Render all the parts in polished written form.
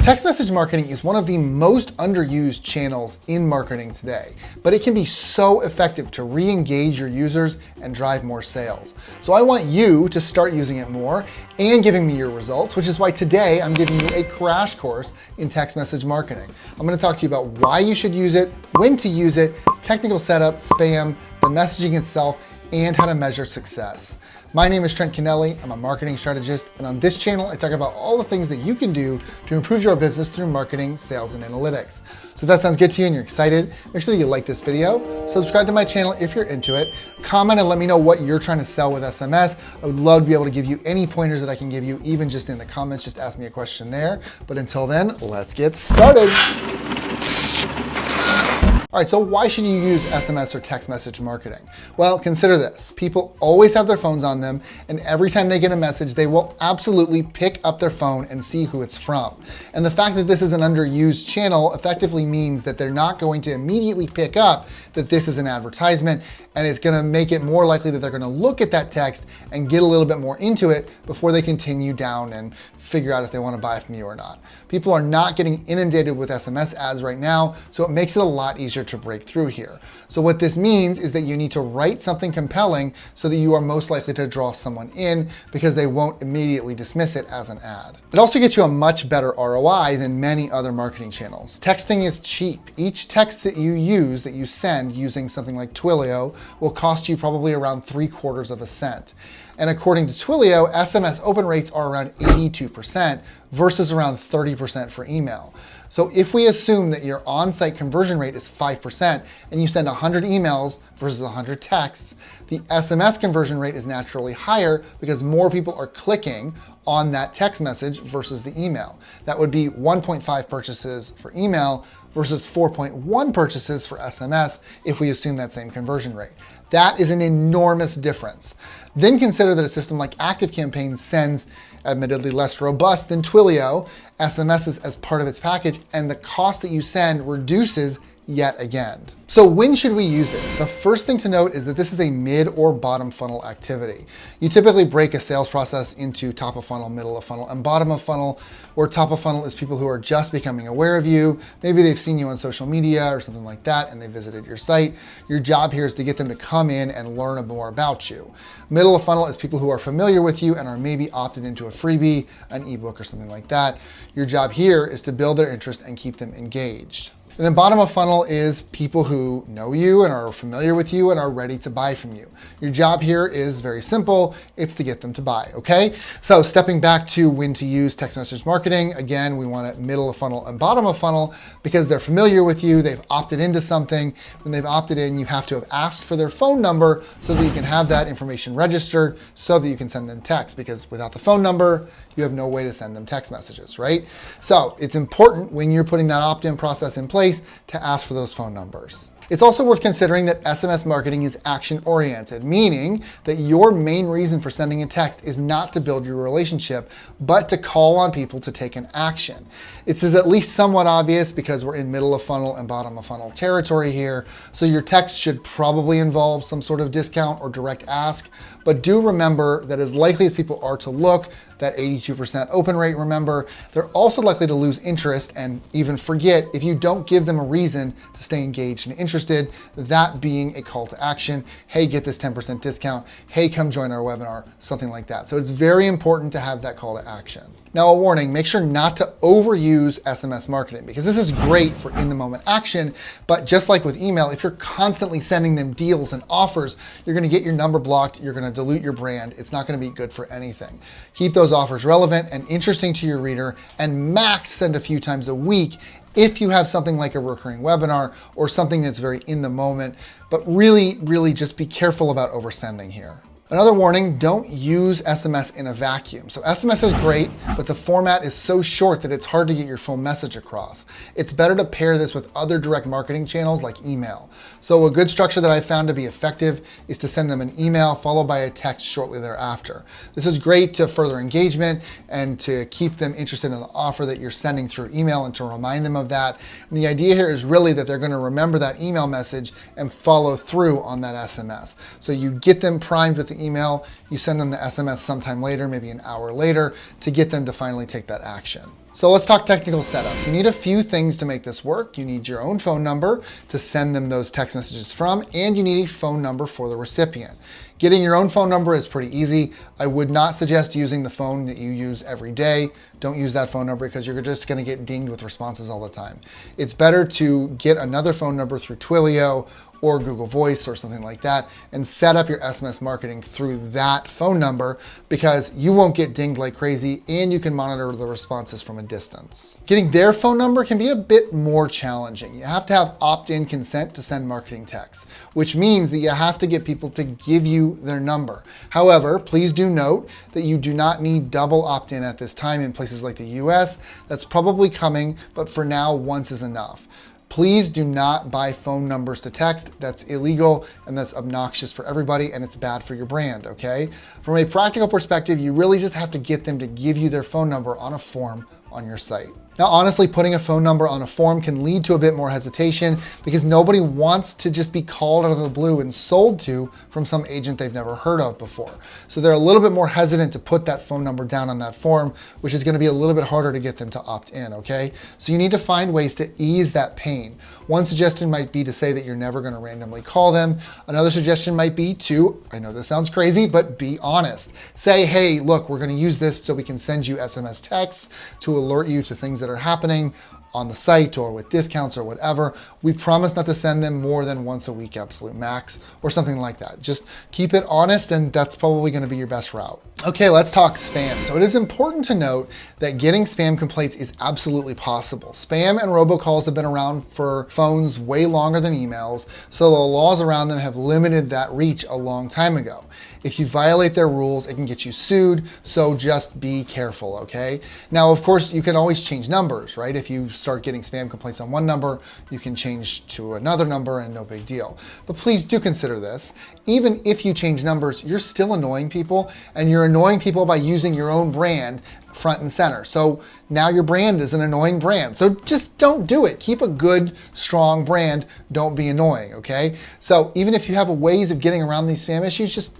Text message marketing is one of the most underused channels in marketing today, but it can be so effective to re-engage your users and drive more sales. So I want you to start using it more and giving me your results, which is why today I'm giving you a crash course in text message marketing. I'm going to talk to you about why you should use it, when to use it, technical setup, spam, the messaging itself, and how to measure success. My name is Trent Kennelly. I'm a marketing strategist, and on this channel, I talk about all the things that you can do to improve your business through marketing, sales, and analytics. So if that sounds good to you and you're excited, make sure that you like this video, subscribe to my channel if you're into it, comment and let me know what you're trying to sell with SMS. I would love to be able to give you any pointers that I can give you, even just in the comments. Just ask me a question there. But until then, let's get started. All right, so why should you use SMS or text message marketing? Well, consider this. People always have their phones on them, and every time they get a message, they will absolutely pick up their phone and see who it's from. And the fact that this is an underused channel effectively means that they're not going to immediately pick up that this is an advertisement, and it's gonna make it more likely that they're gonna look at that text and get a little bit more into it before they continue down and figure out if they wanna buy from you or not. People are not getting inundated with SMS ads right now, so it makes it a lot easier to break through here. So what this means is that you need to write something compelling so that you are most likely to draw someone in because they won't immediately dismiss it as an ad. It also gets you a much better ROI than many other marketing channels. Texting is cheap. Each text that you use, that you send using something like Twilio, will cost you probably around 3/4 cents. And according to Twilio, SMS open rates are around 82% versus around 30% for email. So if we assume that your on-site conversion rate is 5% and you send 100 emails versus 100 texts, the SMS conversion rate is naturally higher because more people are clicking on that text message versus the email. That would be 1.5 purchases for email versus 4.1 purchases for SMS if we assume that same conversion rate. That is an enormous difference. Then consider that a system like ActiveCampaign sends, admittedly less robust than Twilio, SMSs as part of its package, and the cost that you send reduces yet again. So when should we use it? The first thing to note is that this is a mid or bottom funnel activity. You typically break a sales process into top of funnel, middle of funnel, and bottom of funnel, where top of funnel is people who are just becoming aware of you. Maybe they've seen you on social media or something like that, and they visited your site. Your job here is to get them to come in and learn more about you. Middle of funnel is people who are familiar with you and are maybe opted into a freebie, an ebook, or something like that. Your job here is to build their interest and keep them engaged. And then bottom of funnel is people who know you and are familiar with you and are ready to buy from you. Your job here is very simple. It's to get them to buy, okay? So stepping back to when to use text message marketing, again, we want it middle of funnel and bottom of funnel because they're familiar with you, they've opted into something. When they've opted in, you have to have asked for their phone number so that you can have that information registered so that you can send them text, because without the phone number, you have no way to send them text messages, right? So it's important when you're putting that opt-in process in place to ask for those phone numbers. It's also worth considering that SMS marketing is action-oriented, meaning that your main reason for sending a text is not to build your relationship, but to call on people to take an action. This is at least somewhat obvious because we're in middle of funnel and bottom of funnel territory here, so your text should probably involve some sort of discount or direct ask, but do remember that as likely as people are to look, that 82% open rate, remember, they're also likely to lose interest and even forget if you don't give them a reason to stay engaged and interested, that being a call to action. Hey, get this 10% discount. Hey, come join our webinar, something like that. So it's very important to have that call to action. Now, a warning, make sure not to overuse SMS marketing because this is great for in-the-moment action, but just like with email, if you're constantly sending them deals and offers, you're gonna get your number blocked, you're gonna dilute your brand, it's not gonna be good for anything. Keep those offers relevant and interesting to your reader, and max send a few times a week if you have something like a recurring webinar or something that's very in the moment, but really just be careful about oversending here. Another warning, don't use SMS in a vacuum. So SMS is great, but the format is so short that it's hard to get your full message across. It's better to pair this with other direct marketing channels like email. So a good structure that I found to be effective is to send them an email followed by a text shortly thereafter. This is great to further engagement and to keep them interested in the offer that you're sending through email and to remind them of that. And the idea here is really that they're going to remember that email message and follow through on that SMS. So you get them primed with the email, you send them the SMS sometime later, maybe an hour later, to get them to finally take that action. So let's talk technical setup. You need a few things to make this work. You need your own phone number to send them those text messages from, and you need a phone number for the recipient. Getting your own phone number is pretty easy. I would not suggest using the phone that you use every day. Don't use that phone number because you're just gonna get dinged with responses all the time. It's better to get another phone number through Twilio or Google Voice or something like that and set up your SMS marketing through that phone number because you won't get dinged like crazy and you can monitor the responses from a distance. Getting their phone number can be a bit more challenging. You have to have opt-in consent to send marketing texts, which means that you have to get people to give you their number. However, please do note that you do not need double opt-in at this time in places like the US. That's probably coming, but for now, once is enough. Please do not buy phone numbers to text. That's illegal and that's obnoxious for everybody and it's bad for your brand, okay? From a practical perspective, you really just have to get them to give you their phone number on a form on your site. Now, honestly, putting a phone number on a form can lead to a bit more hesitation because nobody wants to just be called out of the blue and sold to from some agent they've never heard of before. So they're a little bit more hesitant to put that phone number down on that form, which is going to be a little bit harder to get them to opt in, okay? So you need to find ways to ease that pain. One suggestion might be to say that you're never going to randomly call them. Another suggestion might be to, I know this sounds crazy, but be honest. Say, hey, look, we're going to use this so we can send you SMS texts to alert you to things that are happening on the site or with discounts or whatever. We promise not to send them more than once a week, absolute max, or something like that. Just keep it honest and that's probably going to be your best route. Okay, let's talk spam. So it is important to note that getting spam complaints is absolutely possible. Spam and robocalls have been around for phones way longer than emails, so the laws around them have limited that reach a long time ago. If you violate their rules, it can get you sued, so just be careful, okay? Now, of course, you can always change numbers, right? If you start getting spam complaints on one number, you can change to another number and no big deal. But please do consider this. Even if you change numbers, you're still annoying people, and you're annoying people by using your own brand front and center. So now your brand is an annoying brand. So just don't do it. Keep a good, strong brand. Don't be annoying, okay? So even if you have ways of getting around these spam issues, just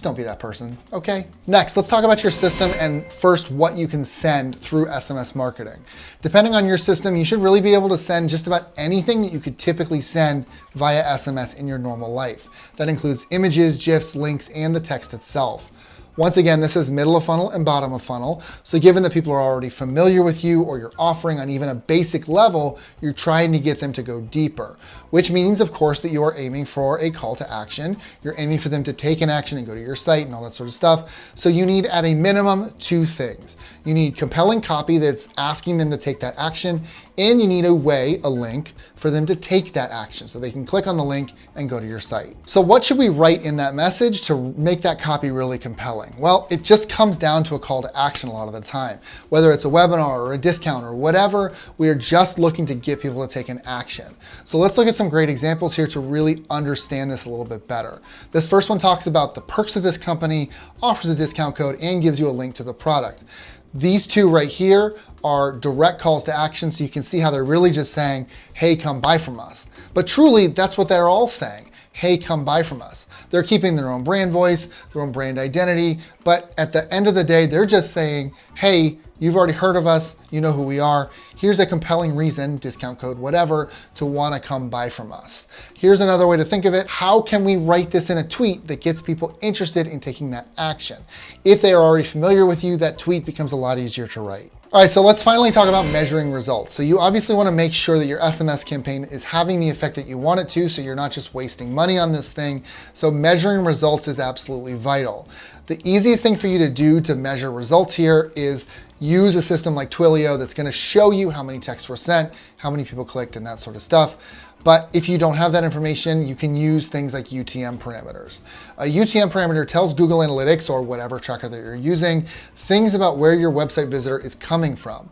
don't be that person, okay? Next, let's talk about your system and first what you can send through SMS marketing. Depending on your system, you should really be able to send just about anything that you could typically send via SMS in your normal life. That includes images, GIFs, links, and the text itself. Once again, this is middle of funnel and bottom of funnel. So given that people are already familiar with you or you're offering on even a basic level, you're trying to get them to go deeper, which means, of course, that you are aiming for a call to action. You're aiming for them to take an action and go to your site and all that sort of stuff. So you need, at a minimum, two things. You need compelling copy that's asking them to take that action, and you need a link for them to take that action so they can click on the link and go to your site. So what should we write in that message to make that copy really compelling? Well, it just comes down to a call to action a lot of the time. Whether it's a webinar or a discount or whatever, we are just looking to get people to take an action. So let's look at some great examples here to really understand this a little bit better. This first one talks about the perks of this company, offers a discount code, and gives you a link to the product. These two right here are direct calls to action, so you can see how they're really just saying, hey, come buy from us. But truly, that's what they're all saying. Hey, come buy from us. They're keeping their own brand voice, their own brand identity, but at the end of the day, they're just saying, hey, you've already heard of us, you know who we are. Here's a compelling reason, discount code, whatever, to want to come buy from us. Here's another way to think of it. How can we write this in a tweet that gets people interested in taking that action? If they are already familiar with you, that tweet becomes a lot easier to write. All right, so let's finally talk about measuring results. So you obviously want to make sure that your SMS campaign is having the effect that you want it to, so you're not just wasting money on this thing. So measuring results is absolutely vital. The easiest thing for you to do to measure results here is use a system like Twilio that's going to show you how many texts were sent, how many people clicked, and that sort of stuff. But if you don't have that information, you can use things like UTM parameters. A UTM parameter tells Google Analytics or whatever tracker that you're using things about where your website visitor is coming from.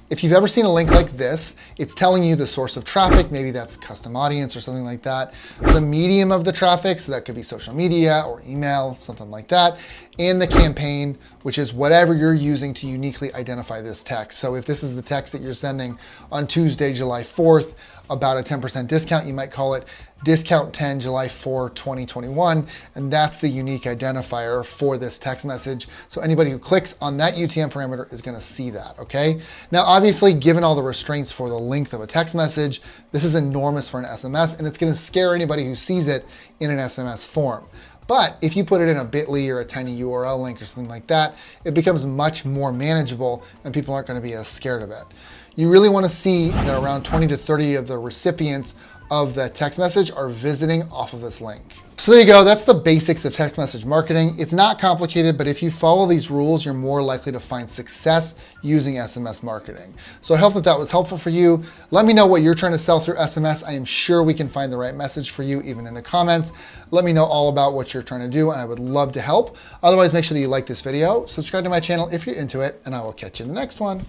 If you've ever seen a link like this, it's telling you the source of traffic, maybe that's custom audience or something like that, the medium of the traffic, so that could be social media or email, something like that, and the campaign, which is whatever you're using to uniquely identify this text. So if this is the text that you're sending on Tuesday, July 4th, about a 10% discount. You might call it discount 10 July 4, 2021, and that's the unique identifier for this text message. So anybody who clicks on that UTM parameter is going to see that, okay? Now, obviously, given all the restraints for the length of a text message, this is enormous for an SMS, and it's going to scare anybody who sees it in an SMS form. But if you put it in a bit.ly or a tiny URL link or something like that, it becomes much more manageable and people aren't going to be as scared of it. You really want to see that around 20 to 30 of the recipients of the text message are visiting off of this link. So there you go, that's the basics of text message marketing. It's not complicated, but if you follow these rules, you're more likely to find success using SMS marketing. So I hope that was helpful for you. Let me know what you're trying to sell through SMS. I am sure we can find the right message for you, even in the comments. Let me know all about what you're trying to do, and I would love to help. Otherwise, make sure that you like this video, subscribe to my channel if you're into it, and I will catch you in the next one.